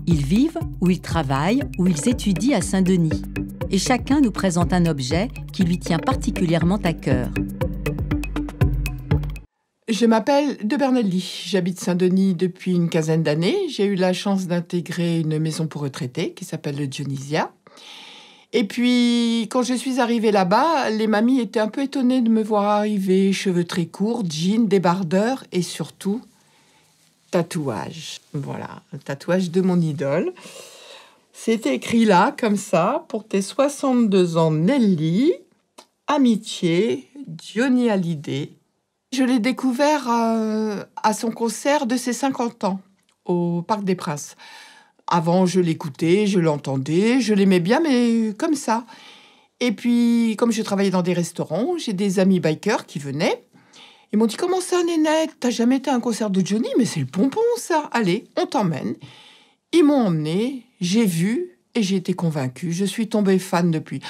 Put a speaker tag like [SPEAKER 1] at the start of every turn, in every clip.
[SPEAKER 1] Ils vivent ou ils travaillent ou ils étudient à Saint-Denis. Et chacun nous présente un objet qui lui tient particulièrement à cœur.
[SPEAKER 2] Je m'appelle De Bernelli. J'habite Saint-Denis depuis une quinzaine d'années. J'ai eu la chance d'intégrer une maison pour retraités qui s'appelle le Dionysia. Et puis, quand je suis arrivée là-bas, les mamies étaient un peu étonnées de me voir arriver, cheveux très courts, jeans, débardeurs et surtout, tatouage. Voilà, le tatouage de mon idole. C'était écrit là, comme ça, pour tes 62 ans, Nelly, amitié, Johnny Hallyday. Je l'ai découvert à son concert de ses 50 ans, au Parc des Princes. Avant, je l'écoutais, je l'entendais, je l'aimais bien, mais comme ça. Et puis, comme je travaillais dans des restaurants, j'ai des amis bikers qui venaient. Ils m'ont dit « Comment ça, Nénette? T'as jamais été à un concert de Johnny? Mais c'est le pompon, ça. Allez, on t'emmène. » Ils m'ont emmenée, j'ai vu et j'ai été convaincue. Je suis tombée fan depuis.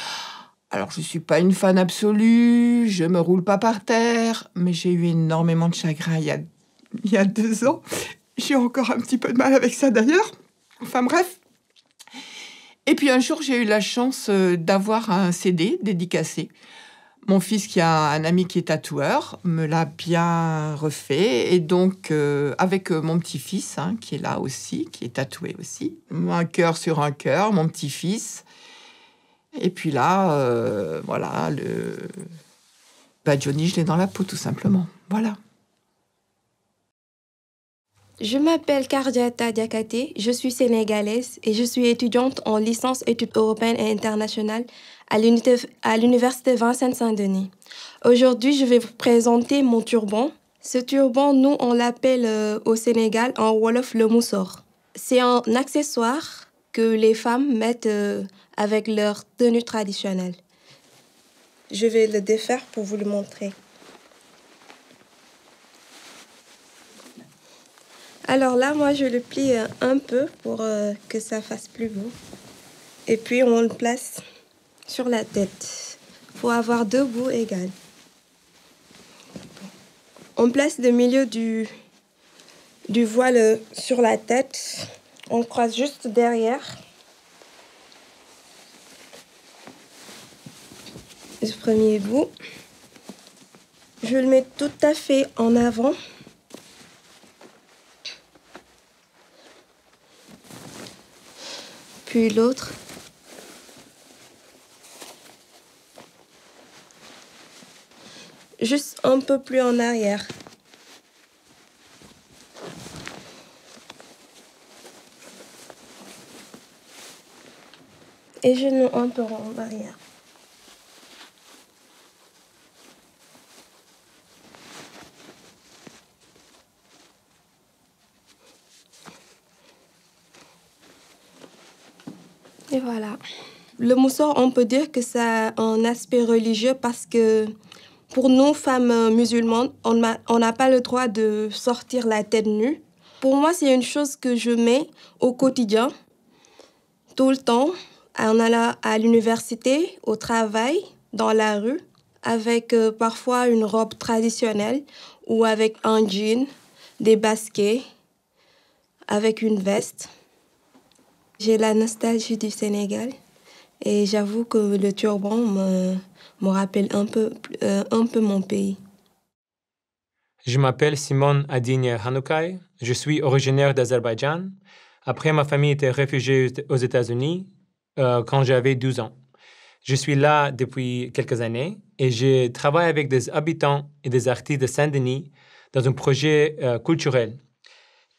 [SPEAKER 2] Alors, je ne suis pas une fan absolue, je me roule pas par terre, mais j'ai eu énormément de chagrin il y a 2 ans. J'ai encore un petit peu de mal avec ça, d'ailleurs. Enfin, bref. Et puis, un jour, j'ai eu la chance d'avoir un CD dédicacé. Mon fils, qui a un ami qui est tatoueur, me l'a bien refait. Et donc, avec mon petit-fils, qui est là aussi, qui est tatoué aussi. Un cœur sur un cœur, mon petit-fils. Et puis là, voilà, Johnny, je l'ai dans la peau, tout simplement. Voilà.
[SPEAKER 3] Je m'appelle Kardiata Diakate, je suis sénégalaise et je suis étudiante en licence études européennes et internationales à l'université Vincennes-Saint-Denis. Aujourd'hui, je vais vous présenter mon turban. Ce turban, nous, on l'appelle au Sénégal en Wolof le moussor. C'est un accessoire que les femmes mettent avec leur tenue traditionnelle. Je vais le défaire pour vous le montrer. Alors là, moi, je le plie un peu pour que ça fasse plus beau. Et puis, on le place sur la tête pour avoir 2 bouts égales. On place le milieu du voile sur la tête. On croise juste derrière. Le premier bout. Je le mets tout à fait en avant. Puis l'autre. Juste un peu plus en arrière. Et genou un peu en arrière. Et voilà. Le moussor, on peut dire que ça a un aspect religieux parce que pour nous, femmes musulmanes, on n'a pas le droit de sortir la tête nue. Pour moi, c'est une chose que je mets au quotidien, tout le temps, en allant à l'université, au travail, dans la rue, avec parfois une robe traditionnelle ou avec un jean, des baskets, avec une veste. J'ai la nostalgie du Sénégal et j'avoue que le turban me rappelle un peu mon pays.
[SPEAKER 4] Je m'appelle Simon Adigne Hanoukai. Je suis originaire d'Azerbaïdjan. Après, ma famille était réfugiée aux États-Unis quand j'avais 12 ans. Je suis là depuis quelques années et je travaille avec des habitants et des artistes de Saint-Denis dans un projet culturel.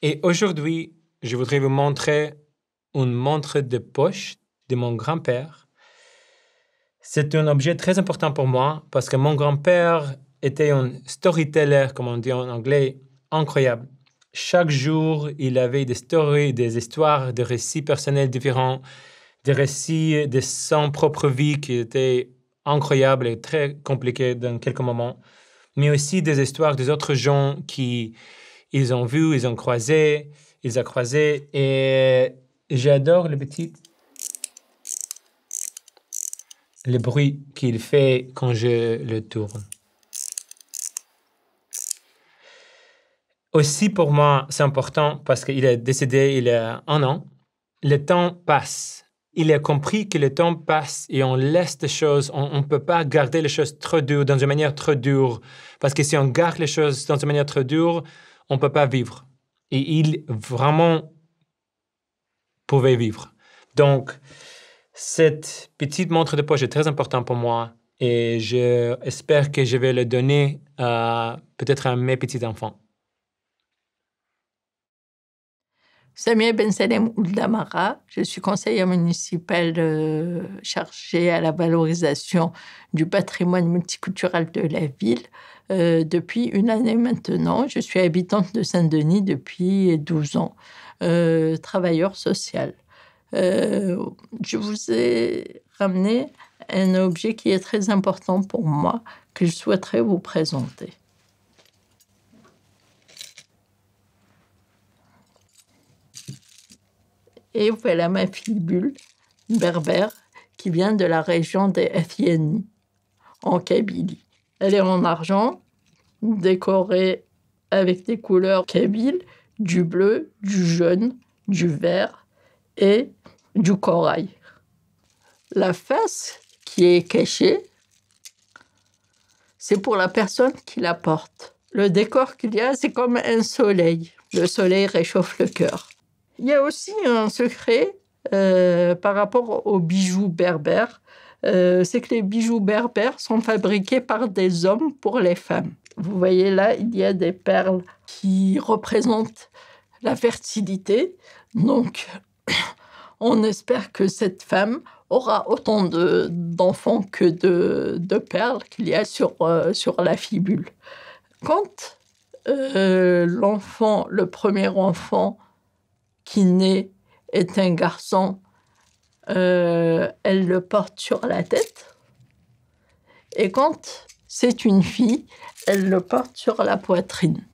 [SPEAKER 4] Et aujourd'hui, je voudrais vous montrer une montre de poche de mon grand-père. C'est un objet très important pour moi parce que mon grand-père était un storyteller, comme on dit en anglais, incroyable. Chaque jour, il avait des stories, des histoires, des récits personnels différents, des récits de son propre vie qui étaient incroyables et très compliqués dans quelques moments, mais aussi des histoires des autres gens ils ont vu, ils ont croisé, et j'adore le bruit qu'il fait quand je le tourne. Aussi pour moi, c'est important parce qu'il est décédé il y a 1 an le temps passe. Il a compris que le temps passe et on laisse des choses, on ne peut pas garder les choses trop dures, dans une manière trop dure. Parce que si on garde les choses dans une manière trop dure, on ne peut pas vivre. Et il vraiment pouvait vivre. Donc, cette petite montre de poche est très importante pour moi et j'espère que je vais le donner peut-être à mes petits-enfants.
[SPEAKER 5] Samia Ben Salem Ouldamara, je suis conseillère municipale chargée à la valorisation du patrimoine multiculturel de la ville depuis une année maintenant. Je suis habitante de Saint-Denis depuis 12 ans, travailleur social. Je vous ai ramené un objet qui est très important pour moi, que je souhaiterais vous présenter. Et voilà ma fibule berbère qui vient de la région des Athieni, en Kabylie. Elle est en argent, décorée avec des couleurs kabyles, du bleu, du jaune, du vert et du corail. La face qui est cachée, c'est pour la personne qui la porte. Le décor qu'il y a, c'est comme un soleil. Le soleil réchauffe le cœur. Il y a aussi un secret par rapport aux bijoux berbères. C'est que les bijoux berbères sont fabriqués par des hommes pour les femmes. Vous voyez là, il y a des perles qui représentent la fertilité. Donc, on espère que cette femme aura autant d'enfants que de perles qu'il y a sur la fibule. Quand l'enfant, le premier enfant qui naît est un garçon, elle le porte sur la tête. Et quand c'est une fille, elle le porte sur la poitrine.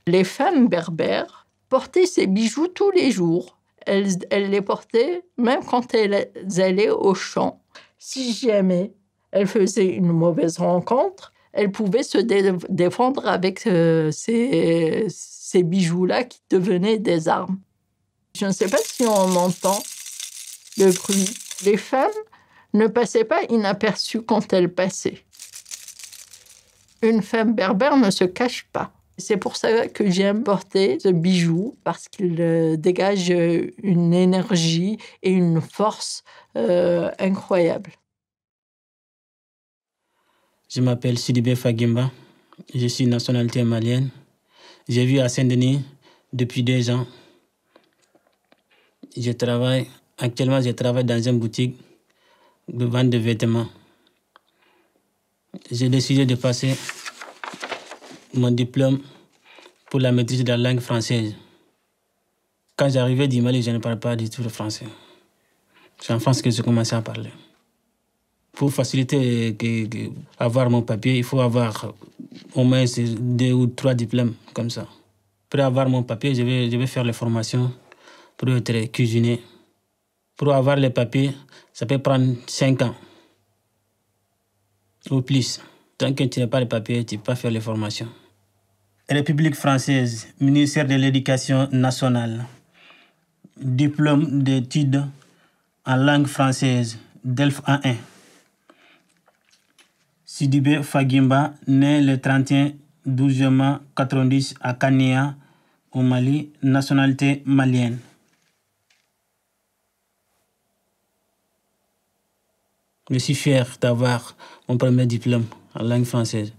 [SPEAKER 5] Les femmes berbères portaient ces bijoux tous les jours. Elles les portaient même quand elles allaient au champ. Si jamais elles faisaient une mauvaise rencontre, elles pouvaient se défendre avec ces bijoux-là qui devenaient des armes. Je ne sais pas si on entend le bruit. Les femmes ne passaient pas inaperçues quand elles passaient. Une femme berbère ne se cache pas. C'est pour ça que j'aime porter ce bijou, parce qu'il dégage une énergie et une force incroyable.
[SPEAKER 6] Je m'appelle Sidibé Fagimba. Je suis nationalité malienne. J'ai vécu à Saint-Denis depuis 2 ans. Actuellement, je travaille dans une boutique de vente de vêtements. J'ai décidé de passer mon diplôme pour la maîtrise de la langue française. Quand j'arrivais du Mali, je ne parlais pas du tout le français. C'est en France que j'ai commencé à parler. Pour faciliter avoir mon papier, il faut avoir au moins 2 ou 3 diplômes comme ça. Pour avoir mon papier, je vais faire les formations pour être cuisinier. Pour avoir les papiers, ça peut prendre 5 ans ou plus. Tant que tu n'as pas les papiers, tu ne peux pas faire les formations. République française, ministère de l'Éducation nationale. Diplôme d'études en langue française, DELF A1. Sidibé Fagimba, né le 31/12/90 à Kania, au Mali, nationalité malienne. Je suis fier d'avoir mon premier diplôme en langue française.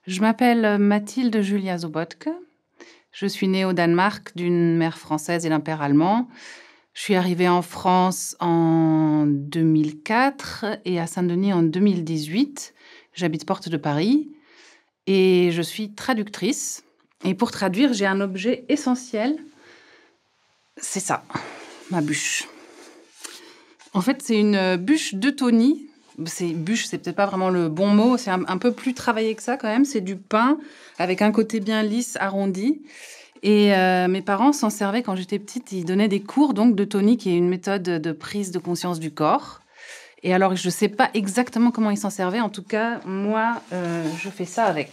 [SPEAKER 7] Je m'appelle Mathilde Julia Zobotke. Je suis née au Danemark d'une mère française et d'un père allemand. Je suis arrivée en France en 2004 et à Saint-Denis en 2018. J'habite Porte de Paris et je suis traductrice. Et pour traduire, j'ai un objet essentiel. C'est ça, ma bûche. En fait, c'est une bûche d'Eutonie. Bûche, c'est peut-être pas vraiment le bon mot. C'est un peu plus travaillé que ça quand même. C'est du pain avec un côté bien lisse, arrondi. Et mes parents s'en servaient quand j'étais petite. Ils donnaient des cours donc d'Eutonie, qui est une méthode de prise de conscience du corps. Et alors, je sais pas exactement comment ils s'en servaient. En tout cas, moi, je fais ça avec.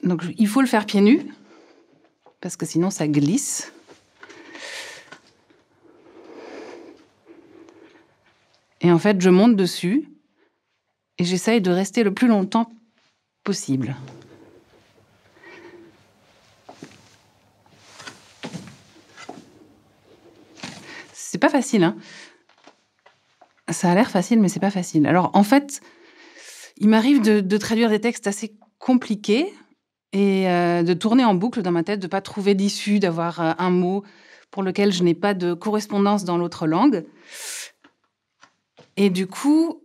[SPEAKER 7] Donc, il faut le faire pieds nus, parce que sinon, ça glisse. Et en fait, je monte dessus et j'essaye de rester le plus longtemps possible. C'est pas facile, hein. Ça a l'air facile, mais c'est pas facile. Alors, en fait, il m'arrive de traduire des textes assez compliqués et de tourner en boucle dans ma tête, de pas trouver d'issue, d'avoir un mot pour lequel je n'ai pas de correspondance dans l'autre langue. Et du coup,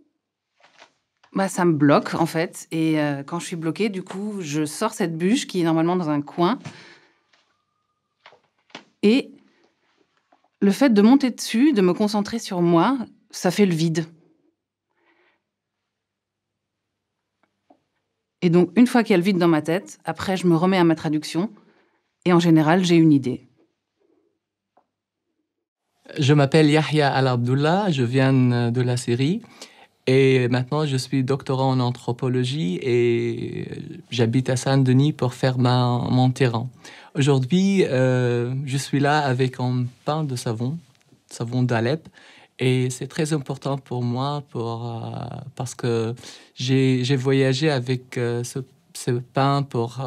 [SPEAKER 7] ça me bloque, en fait. Et quand je suis bloquée, du coup, je sors cette bûche qui est normalement dans un coin. Et le fait de monter dessus, de me concentrer sur moi, ça fait le vide. Et donc, une fois qu'il y a le vide dans ma tête, après, je me remets à ma traduction. Et en général, j'ai une idée.
[SPEAKER 8] Je m'appelle Yahya Al-Abdullah, je viens de la Syrie. Et maintenant, je suis doctorant en anthropologie et j'habite à Saint-Denis pour faire mon terrain. Aujourd'hui, je suis là avec un pain de savon d'Alep. Et c'est très important pour moi parce que j'ai voyagé avec ce pain pour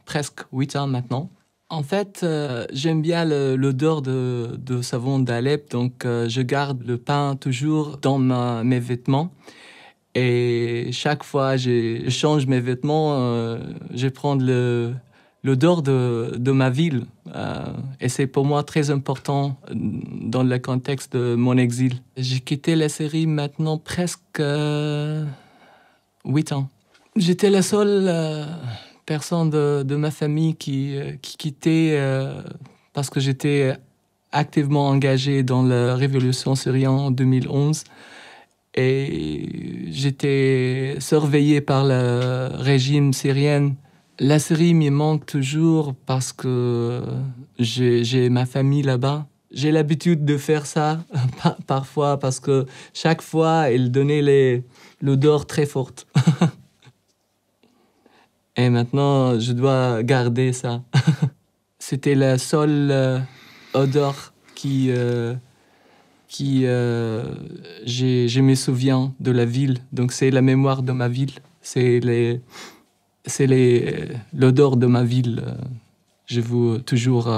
[SPEAKER 8] presque 8 ans maintenant. En fait, j'aime bien l'odeur de savon d'Alep, donc je garde le pain toujours dans mes vêtements. Et chaque fois que je change mes vêtements, je prends l'odeur de ma ville. Et c'est pour moi très important dans le contexte de mon exil. J'ai quitté la Syrie maintenant presque 8 ans. J'étais la seule personne de ma famille qui quittait parce que j'étais activement engagé dans la révolution syrienne en 2011. Et j'étais surveillé par le régime syrien. La Syrie me manque toujours parce que j'ai ma famille là-bas. J'ai l'habitude de faire ça parfois parce que chaque fois, elle donnait l'odeur très forte. Et maintenant, je dois garder ça. C'était la seule odeur je me souviens de la ville. Donc c'est la mémoire de ma ville. C'est l'odeur de ma ville. Je veux toujours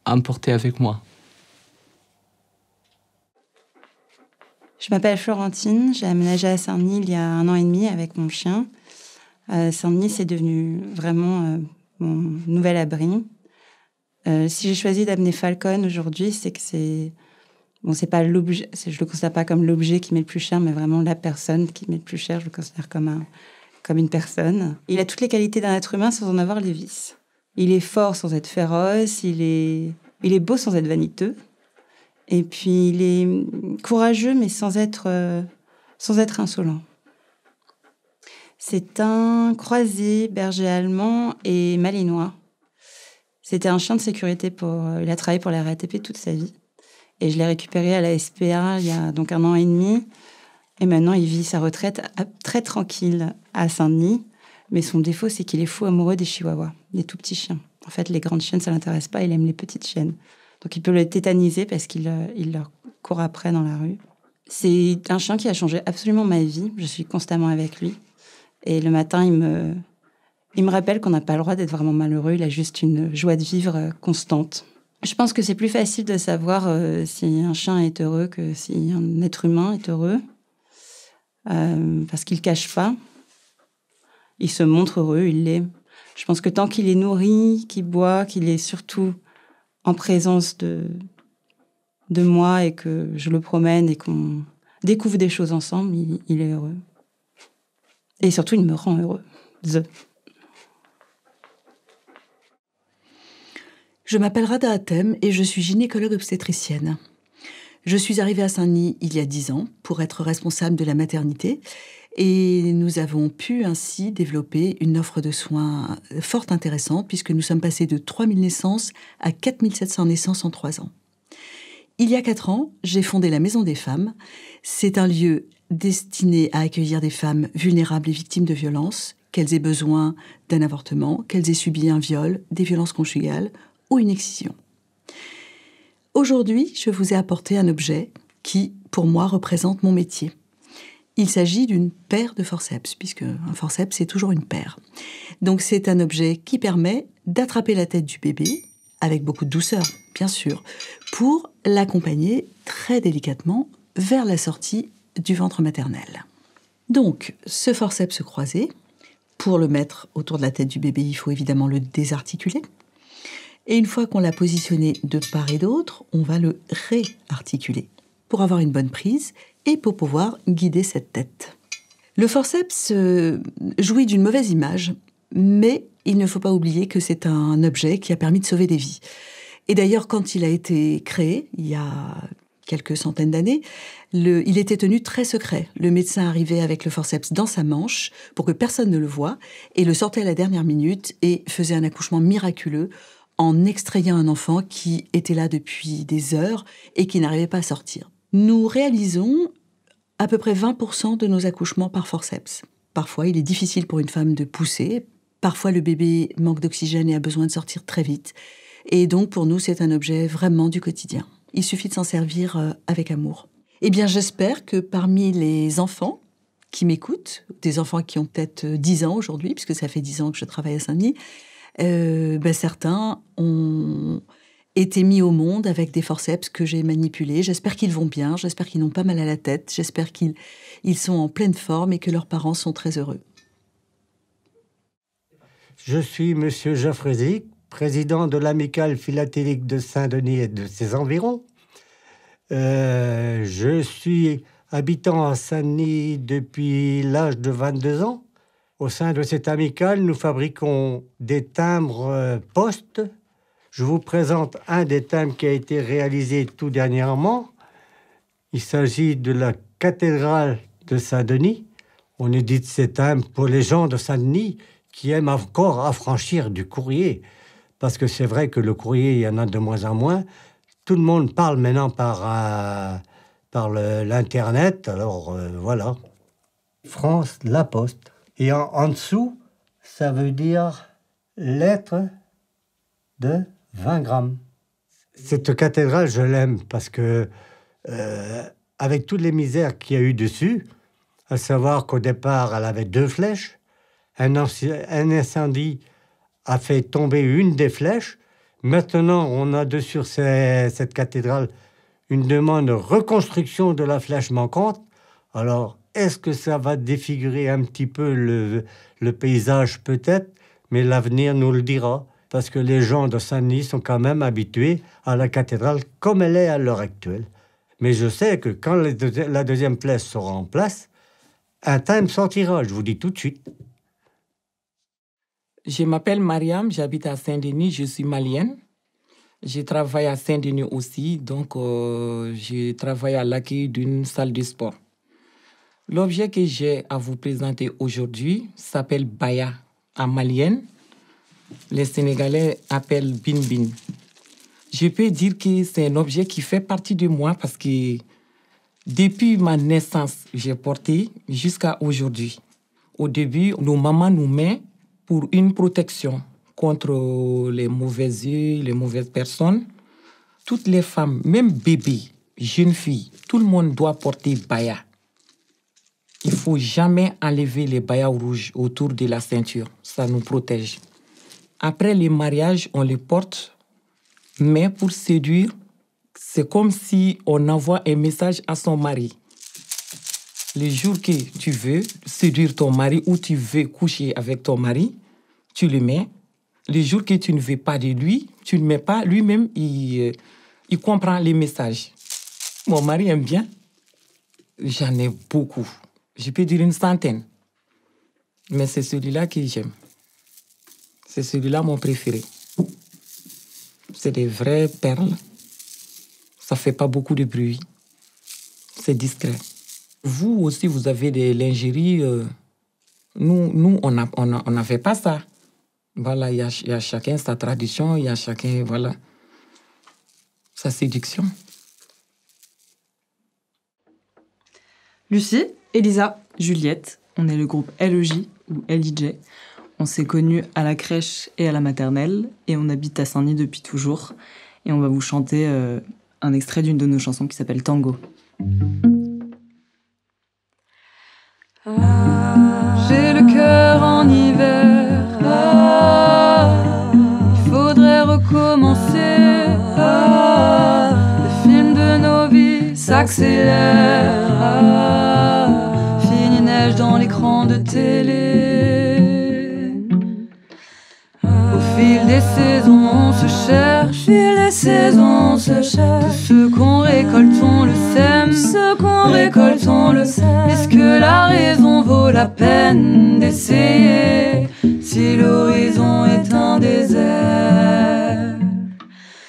[SPEAKER 8] emporter avec moi.
[SPEAKER 9] Je m'appelle Florentine, j'ai aménagé à Saint-Denis il y a 1 an et demi avec mon chien. Saint-Denis, c'est devenu vraiment mon nouvel abri. Si j'ai choisi d'amener Falcon aujourd'hui, c'est que c'est pas l'objet, je le considère pas comme l'objet qui m'est le plus cher, mais vraiment la personne qui m'est le plus cher. Je le considère comme une personne. Il a toutes les qualités d'un être humain sans en avoir les vices. Il est fort sans être féroce, il est beau sans être vaniteux. Et puis, il est courageux, mais sans être insolent. C'est un croisé berger allemand et malinois. C'était un chien de sécurité il a travaillé pour la RATP toute sa vie. Et je l'ai récupéré à la SPA il y a donc 1 an et demi. Et maintenant, il vit sa retraite très tranquille à Saint-Denis. Mais son défaut, c'est qu'il est fou amoureux des chihuahuas, des tout petits chiens. En fait, les grandes chiennes, ça ne l'intéresse pas. Il aime les petites chiennes. Donc, il peut les tétaniser parce qu'il leur court après dans la rue. C'est un chien qui a changé absolument ma vie. Je suis constamment avec lui. Et le matin, il me rappelle qu'on n'a pas le droit d'être vraiment malheureux. Il a juste une joie de vivre constante. Je pense que c'est plus facile de savoir si un chien est heureux que si un être humain est heureux. Parce qu'il ne cache pas. Il se montre heureux, il l'est. Je pense que tant qu'il est nourri, qu'il boit, qu'il est surtout en présence de moi et que je le promène et qu'on découvre des choses ensemble, il est heureux. Et surtout, il me rend heureux.
[SPEAKER 10] Je m'appelle Rada Hatem et je suis gynécologue obstétricienne. Je suis arrivée à Saint-Denis il y a 10 ans pour être responsable de la maternité et nous avons pu ainsi développer une offre de soins fort intéressante puisque nous sommes passés de 3000 naissances à 4700 naissances en 3 ans. Il y a 4 ans, j'ai fondé la Maison des Femmes. C'est un lieu destiné à accueillir des femmes vulnérables et victimes de violences qu'elles aient besoin d'un avortement, qu'elles aient subi un viol, des violences conjugales ou une excision. Aujourd'hui, je vous ai apporté un objet qui, pour moi, représente mon métier. Il s'agit d'une paire de forceps, puisque un forceps, c'est toujours une paire. Donc c'est un objet qui permet d'attraper la tête du bébé, avec beaucoup de douceur, bien sûr, pour l'accompagner très délicatement vers la sortie du ventre maternel. Donc, ce forceps croisé, pour le mettre autour de la tête du bébé, il faut évidemment le désarticuler. Et une fois qu'on l'a positionné de part et d'autre, on va le réarticuler pour avoir une bonne prise et pour pouvoir guider cette tête. Le forceps jouit d'une mauvaise image, mais il ne faut pas oublier que c'est un objet qui a permis de sauver des vies. Et d'ailleurs, quand il a été créé, il y a quelques centaines d'années, il était tenu très secret. Le médecin arrivait avec le forceps dans sa manche pour que personne ne le voie et le sortait à la dernière minute et faisait un accouchement miraculeux en extrayant un enfant qui était là depuis des heures et qui n'arrivait pas à sortir. Nous réalisons à peu près 20% de nos accouchements par forceps. Parfois, il est difficile pour une femme de pousser. Parfois, le bébé manque d'oxygène et a besoin de sortir très vite. Et donc, pour nous, c'est un objet vraiment du quotidien. Il suffit de s'en servir avec amour. Eh bien, j'espère que parmi les enfants qui m'écoutent, des enfants qui ont peut-être 10 ans aujourd'hui, puisque ça fait 10 ans que je travaille à Saint-Denis, certains ont été mis au monde avec des forceps que j'ai manipulés. J'espère qu'ils vont bien, j'espère qu'ils n'ont pas mal à la tête, j'espère qu'ils sont en pleine forme et que leurs parents sont très heureux.
[SPEAKER 11] Je suis Monsieur Geoffrey Zic, président de l'Amicale philatélique de Saint-Denis et de ses environs. Je suis habitant à Saint-Denis depuis l'âge de 22 ans. Au sein de cette amicale, nous fabriquons des timbres postes. Je vous présente un des timbres qui a été réalisé tout dernièrement. Il s'agit de la cathédrale de Saint-Denis. On édite ces timbres pour les gens de Saint-Denis qui aiment encore affranchir du courrier. Parce que c'est vrai que le courrier, il y en a de moins en moins. Tout le monde parle maintenant par l'Internet. Alors, voilà. France, La Poste. Et en dessous, ça veut dire lettre de 20 grammes. Cette cathédrale, je l'aime parce que, avec toutes les misères qu'il y a eu dessus, à savoir qu'au départ, elle avait 2 flèches, un incendie a fait tomber une des flèches. Maintenant, on a dessus cette cathédrale une demande de reconstruction de la flèche manquante. Alors, est-ce que ça va défigurer un petit peu le paysage? Peut-être, mais l'avenir nous le dira. Parce que les gens de Saint-Denis sont quand même habitués à la cathédrale comme elle est à l'heure actuelle. Mais je sais que quand la deuxième flèche sera en place, un timbre sortira, je vous dis tout de suite.
[SPEAKER 12] Je m'appelle Mariam, j'habite à Saint-Denis, je suis malienne. Je travaille à Saint-Denis aussi, donc je travaille à l'accueil d'une salle de sport. L'objet que j'ai à vous présenter aujourd'hui s'appelle Baya en malienne. Les Sénégalais appellent Bin Bin. Je peux dire que c'est un objet qui fait partie de moi parce que depuis ma naissance, j'ai porté jusqu'à aujourd'hui. Au début, nos mamans nous mettent pour une protection contre les mauvais yeux, les mauvaises personnes. Toutes les femmes, même bébés, jeunes filles, tout le monde doit porter baya. Il ne faut jamais enlever les bayas rouges autour de la ceinture. Ça nous protège. Après les mariages, on les porte, mais pour séduire, c'est comme si on envoie un message à son mari. Le jour que tu veux séduire ton mari ou tu veux coucher avec ton mari, tu le mets. Le jour que tu ne veux pas de lui, tu ne le mets pas. Lui-même, il comprend les messages. Mon mari aime bien. J'en ai beaucoup. Je peux dire une centaine. Mais c'est celui-là que j'aime. C'est celui-là mon préféré. C'est des vraies perles. Ça ne fait pas beaucoup de bruit. C'est discret. Vous aussi, vous avez des lingeries. Nous, on n'avait pas ça. Voilà, il y a chacun sa tradition, il y a chacun, voilà, sa séduction.
[SPEAKER 13] Lucie, Elisa, Juliette, on est le groupe LEJ ou LIJ. On s'est connus à la crèche et à la maternelle, et on habite à Saint-Denis depuis toujours. Et on va vous chanter un extrait d'une de nos chansons qui s'appelle Tango.
[SPEAKER 14] J'ai le cœur en hiver, il faudrait recommencer. Le film de nos vies s'accélère, fini neige dans l'écran de télé. Au fil des saisons on se cherche, au fil des saisons on se cherche. Tout ce qu'on récolte on le sème, ce qu'on récolte on le sème. Est-ce que la raison vaut la peine d'essayer si l'horizon est un désert?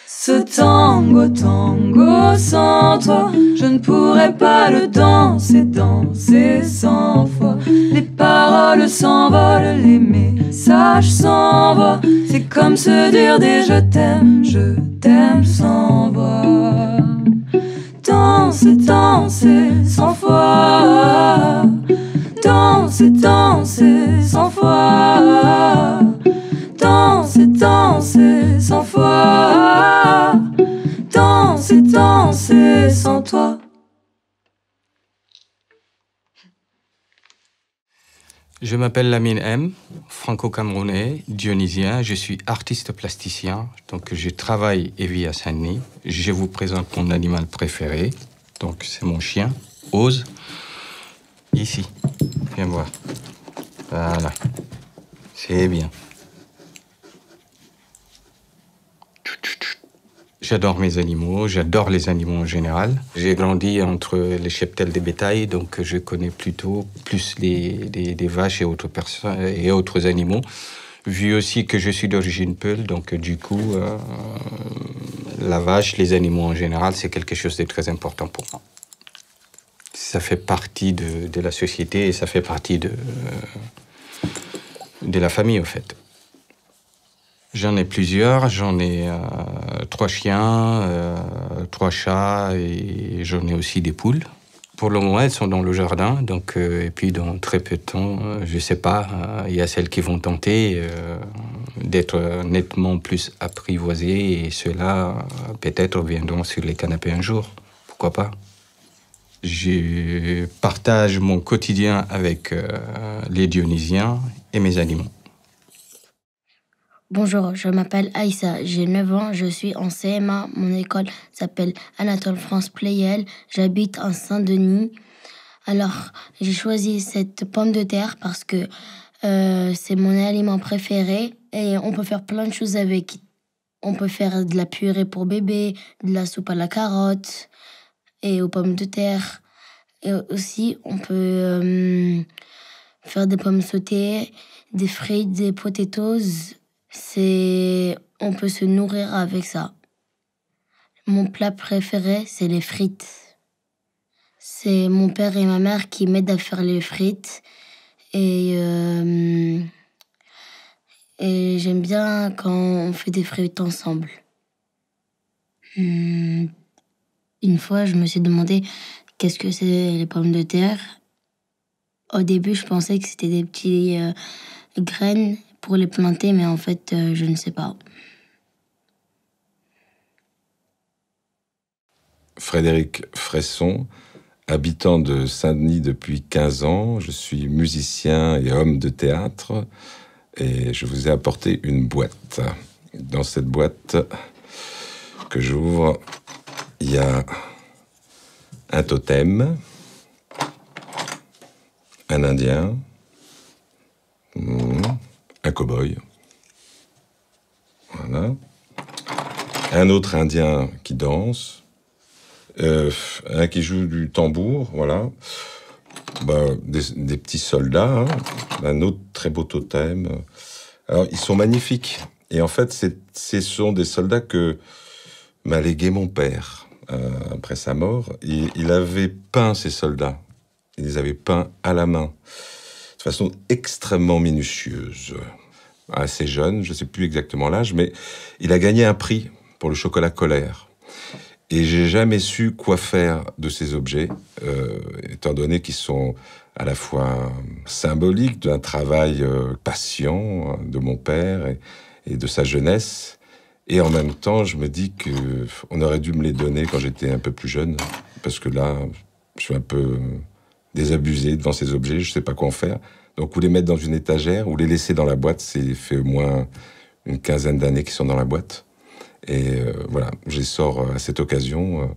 [SPEAKER 14] Ce tango, tango sans toi, je ne pourrais pas le danser, danser 100 fois. Les paroles s'envolent, les messages s'envoient. C'est comme se dire des je t'aime sans voix. Danser, danser 100 fois. Danser, danser 100 fois. Danser, danser 100 fois. Danser, danser sans toi.
[SPEAKER 15] Je m'appelle Lamine M, franco-camerounais, dionysien. Je suis artiste plasticien, donc je travaille et vis à Saint-Denis. Je vous présente mon animal préféré, donc c'est mon chien, Ose. Ici, viens voir. Voilà, c'est bien. J'adore mes animaux, j'adore les animaux en général. J'ai grandi entre les cheptels des bétails, donc je connais plutôt plus les vaches et autres animaux. Vu aussi que je suis d'origine Peul, donc du coup, la vache, les animaux en général, c'est quelque chose de très important pour moi. Ça fait partie de la société et ça fait partie de la famille, au fait. J'en ai plusieurs, j'en ai 3 chiens, 3 chats et j'en ai aussi des poules. Pour le moment, elles sont dans le jardin, donc, et puis dans très peu de temps, je ne sais pas, il y a celles qui vont tenter d'être nettement plus apprivoisées et ceux-là, peut-être, viendront sur les canapés un jour. Pourquoi pas? Je partage mon quotidien avec les Dionysiens et mes animaux.
[SPEAKER 16] Bonjour, je m'appelle Aïssa, j'ai 9 ans, je suis en CM1. Mon école s'appelle Anatole France Pleyel. J'habite en Saint-Denis. Alors, j'ai choisi cette pomme de terre parce que c'est mon aliment préféré et on peut faire plein de choses avec. On peut faire de la purée pour bébé, de la soupe à la carotte et aux pommes de terre. Et aussi, on peut faire des pommes sautées, des frites, des potatoes. On peut se nourrir avec ça. Mon plat préféré, c'est les frites. C'est mon père et ma mère qui m'aident à faire les frites. Et j'aime bien quand on fait des frites ensemble. Une fois, je me suis demandé qu'est-ce que c'est les pommes de terre. Au début, je pensais que c'était des petits graines pour les planter, mais en fait, je ne sais pas.
[SPEAKER 17] Frédéric Fresson, habitant de Saint-Denis depuis 15 ans. Je suis musicien et homme de théâtre et je vous ai apporté une boîte. Dans cette boîte que j'ouvre, il y a un totem, un Indien, un cow-boy, voilà, un autre Indien qui danse, un qui joue du tambour, voilà, des petits soldats, hein, un autre très beau totem. Alors, ils sont magnifiques. Et en fait, ce sont des soldats que m'a légué mon père après sa mort. Il avait peint ces soldats. Il les avait peints à la main, de façon extrêmement minutieuse. Assez jeune, je ne sais plus exactement l'âge, mais il a gagné un prix pour le chocolat Colère. Et j'ai jamais su quoi faire de ces objets, étant donné qu'ils sont à la fois symbolique d'un travail patient de mon père et de sa jeunesse. Et en même temps, je me dis qu'on aurait dû me les donner quand j'étais un peu plus jeune, parce que là, je suis un peu désabusé devant ces objets, je ne sais pas quoi en faire. Donc, ou les mettre dans une étagère, ou les laisser dans la boîte, c'est fait au moins une quinzaine d'années qu'ils sont dans la boîte. Et voilà, je les sors à cette occasion,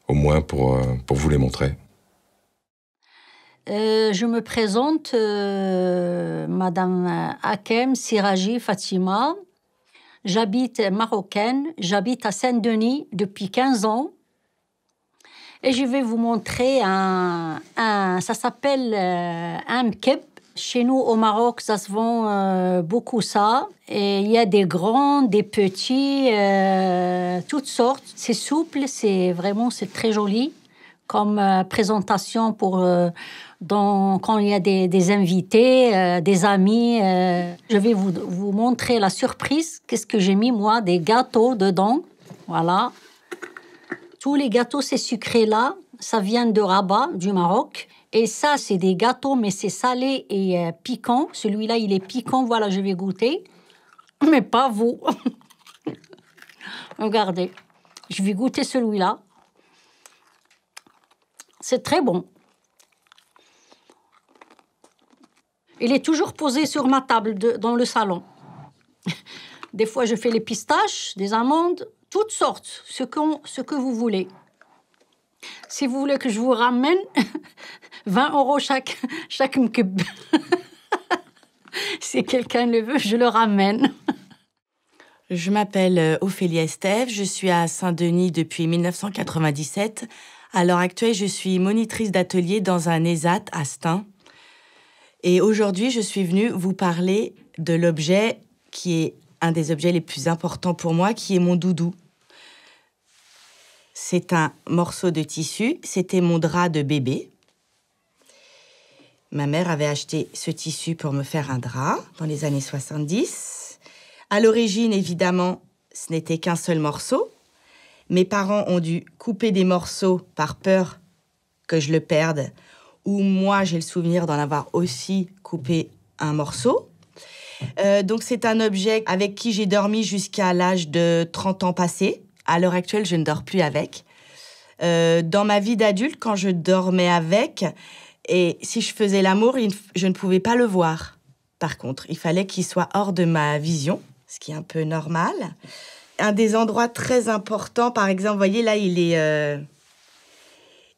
[SPEAKER 17] au moins pour vous les montrer.
[SPEAKER 18] Je me présente, Madame Hakem Siraji Fatima. J'habite marocaine, j'habite à Saint-Denis depuis 15 ans. Et je vais vous montrer ça s'appelle un mkeb. Chez nous, au Maroc, ça se vend beaucoup ça. Et il y a des grands, des petits, toutes sortes. C'est souple, c'est très joli comme présentation pour quand il y a des invités, des amis. Je vais vous montrer la surprise. Qu'est-ce que j'ai mis, moi? Des gâteaux dedans. Voilà. Tous les gâteaux, c'est sucré là. Ça vient de Rabat, du Maroc. Et ça, c'est des gâteaux, mais c'est salé et piquant. Celui-là, il est piquant. Voilà, je vais goûter. Mais pas vous. Regardez. Je vais goûter celui-là. C'est très bon. Il est toujours posé sur ma table dans le salon. Des fois, je fais les pistaches, des amandes, toutes sortes, ce que vous voulez. Si vous voulez que je vous ramène, 20 € chaque mkeb. Si quelqu'un le veut, je le ramène.
[SPEAKER 19] Je m'appelle Ophélie Estève, je suis à Saint-Denis depuis 1997. À l'heure actuelle, je suis monitrice d'atelier dans un ESAT à Stein. Et aujourd'hui, je suis venue vous parler de l'objet qui est un des objets les plus importants pour moi, qui est mon doudou. C'est un morceau de tissu, c'était mon drap de bébé. Ma mère avait acheté ce tissu pour me faire un drap dans les années 70. À l'origine, évidemment, ce n'était qu'un seul morceau. Mes parents ont dû couper des morceaux par peur que je le perde, ou moi, j'ai le souvenir d'en avoir aussi coupé un morceau. Donc, c'est un objet avec qui j'ai dormi jusqu'à l'âge de 30 ans passés. À l'heure actuelle, je ne dors plus avec. Dans ma vie d'adulte, quand je dormais avec, et si je faisais l'amour, je ne pouvais pas le voir. Par contre, il fallait qu'il soit hors de ma vision, ce qui est un peu normal. Un des endroits très importants, par exemple, vous voyez, là, il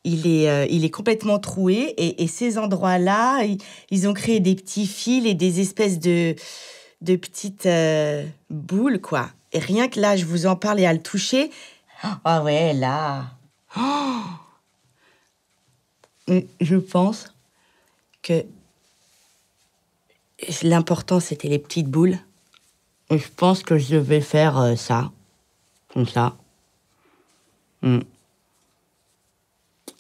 [SPEAKER 19] est complètement troué. Et ces endroits-là, ils ont créé des petits fils et des espèces de petites boules, quoi. Et rien que là, je vous en parle et à le toucher. Ah ouais, là. Oh, je pense que l'important, c'était les petites boules. Et je pense que je vais faire ça. Comme ça.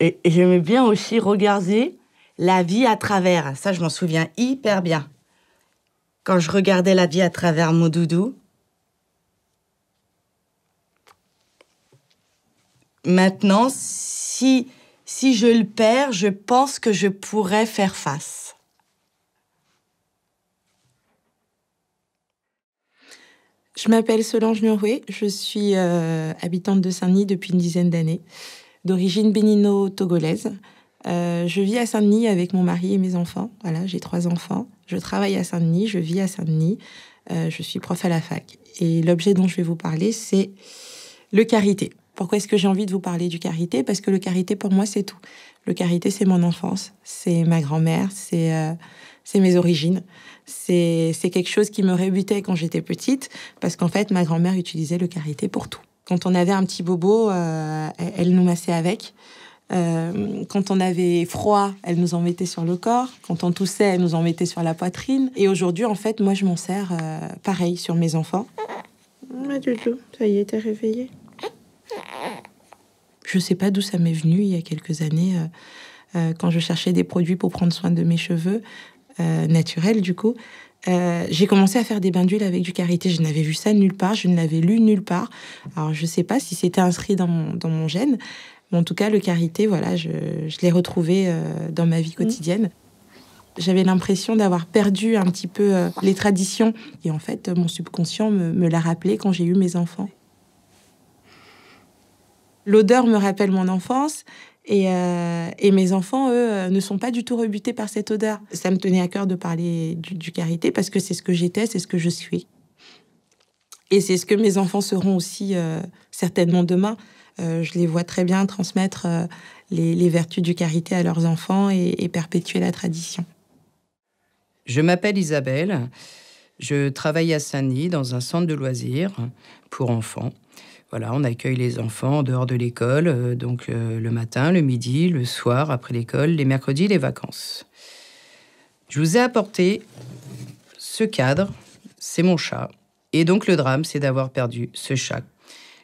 [SPEAKER 19] Et j'aimais bien aussi regarder la vie à travers. Ça, je m'en souviens hyper bien. Quand je regardais la vie à travers mon doudou. Maintenant, si je le perds, je pense que je pourrais faire face.
[SPEAKER 20] Je m'appelle Solange Nuroué, je suis habitante de Saint-Denis depuis une dizaine d'années, d'origine bénino-togolaise. Je vis à Saint-Denis avec mon mari et mes enfants. Voilà, j'ai 3 enfants. Je travaille à Saint-Denis, je vis à Saint-Denis. Je suis prof à la fac. Et l'objet dont je vais vous parler, c'est le karité. Pourquoi est-ce que j'ai envie de vous parler du karité? Parce que le karité, pour moi, c'est tout. Le karité, c'est mon enfance, c'est ma grand-mère, c'est mes origines. C'est quelque chose qui me rebutait quand j'étais petite, parce qu'en fait, ma grand-mère utilisait le karité pour tout. Quand on avait un petit bobo, elle nous massait avec. Quand on avait froid, elle nous en mettait sur le corps. Quand on toussait, elle nous en mettait sur la poitrine. Et aujourd'hui, en fait, moi, je m'en sers pareil sur mes enfants.
[SPEAKER 3] Ma doudou, ça y est, t'es réveillée.
[SPEAKER 20] Je sais pas d'où ça m'est venu il y a quelques années, quand je cherchais des produits pour prendre soin de mes cheveux, naturels du coup. J'ai commencé à faire des bains d'huile avec du karité. Je n'avais vu ça nulle part, je ne l'avais lu nulle part. Alors je sais pas si c'était inscrit dans mon gène, mais en tout cas le karité, voilà, je l'ai retrouvé dans ma vie quotidienne. J'avais l'impression d'avoir perdu un petit peu les traditions. Et en fait, mon subconscient me l'a rappelé quand j'ai eu mes enfants. L'odeur me rappelle mon enfance. Et mes enfants, eux, ne sont pas du tout rebutés par cette odeur. Ça me tenait à cœur de parler du karité parce que c'est ce que j'étais, c'est ce que je suis. Et c'est ce que mes enfants seront aussi certainement demain. Je les vois très bien transmettre les vertus du karité à leurs enfants et perpétuer la tradition.
[SPEAKER 21] Je m'appelle Isabelle. Je travaille à Saint-Denis dans un centre de loisirs pour enfants. Voilà, on accueille les enfants en dehors de l'école, donc le matin, le midi, le soir, après l'école, les mercredis, les vacances. Je vous ai apporté ce cadre, c'est mon chat. Et donc le drame, c'est d'avoir perdu ce chat.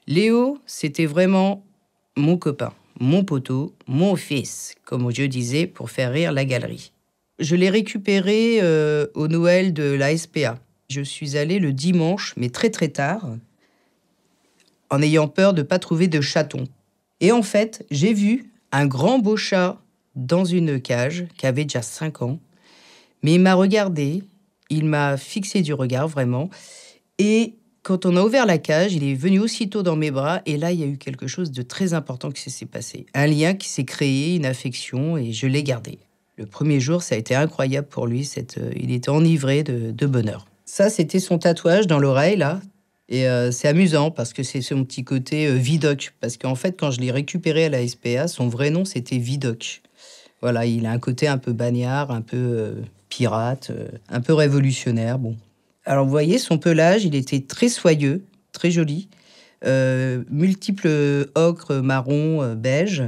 [SPEAKER 21] Léo, c'était vraiment mon copain, mon poteau, mon fils, comme je disais, pour faire rire la galerie. Je l'ai récupéré au Noël de la SPA. Je suis allée le dimanche, mais très très tard, en ayant peur de ne pas trouver de chaton. Et en fait, j'ai vu un grand beau chat dans une cage qui avait déjà 5 ans. Mais il m'a regardé, il m'a fixé du regard, vraiment. Et quand on a ouvert la cage, il est venu aussitôt dans mes bras. Et là, il y a eu quelque chose de très important qui s'est passé. Un lien qui s'est créé, une affection, et je l'ai gardé. Le premier jour, ça a été incroyable pour lui. Il était enivré de bonheur. Ça, c'était son tatouage dans l'oreille, là. Et c'est amusant parce que c'est son petit côté Vidocq. Parce qu'en fait, quand je l'ai récupéré à la SPA, son vrai nom, c'était Vidocq. Voilà, il a un côté un peu bagnard, un peu pirate, un peu révolutionnaire. Bon. Alors, vous voyez, son pelage, il était très soyeux, très joli. Multiples ocre, marron, beige.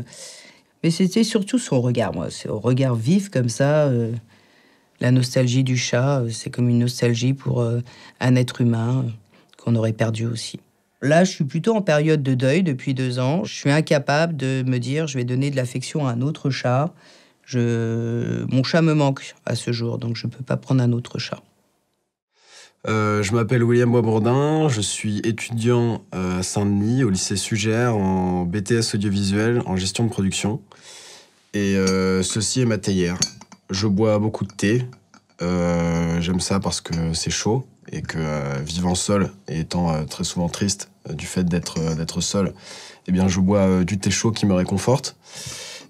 [SPEAKER 21] Mais c'était surtout son regard, moi. C'est au regard vif comme ça. La nostalgie du chat, c'est comme une nostalgie pour un être humain qu'on aurait perdu aussi. Là, je suis plutôt en période de deuil depuis 2 ans. Je suis incapable de me dire je vais donner de l'affection à un autre chat. Mon chat me manque à ce jour, donc je ne peux pas prendre un autre chat.
[SPEAKER 22] Je m'appelle William Boisbourdin, je suis étudiant à Saint-Denis, au lycée Sugère, en BTS audiovisuel, en gestion de production. Et ceci est ma théière. Je bois beaucoup de thé. J'aime ça parce que c'est chaud et que vivant seul et étant très souvent triste du fait d'être seul, eh bien je bois du thé chaud qui me réconforte.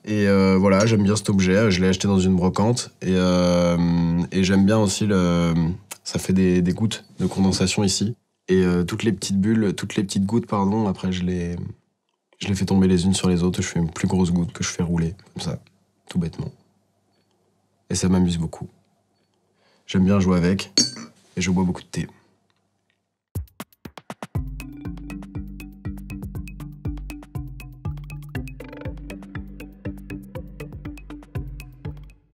[SPEAKER 22] Et voilà, j'aime bien cet objet. Je l'ai acheté dans une brocante et j'aime bien aussi ça fait des gouttes de condensation ici. Et toutes les petites gouttes, pardon, après je les fais tomber les unes sur les autres. Je fais une plus grosse goutte que je fais rouler, comme ça, tout bêtement. Et ça m'amuse beaucoup. J'aime bien jouer avec et je bois beaucoup de thé.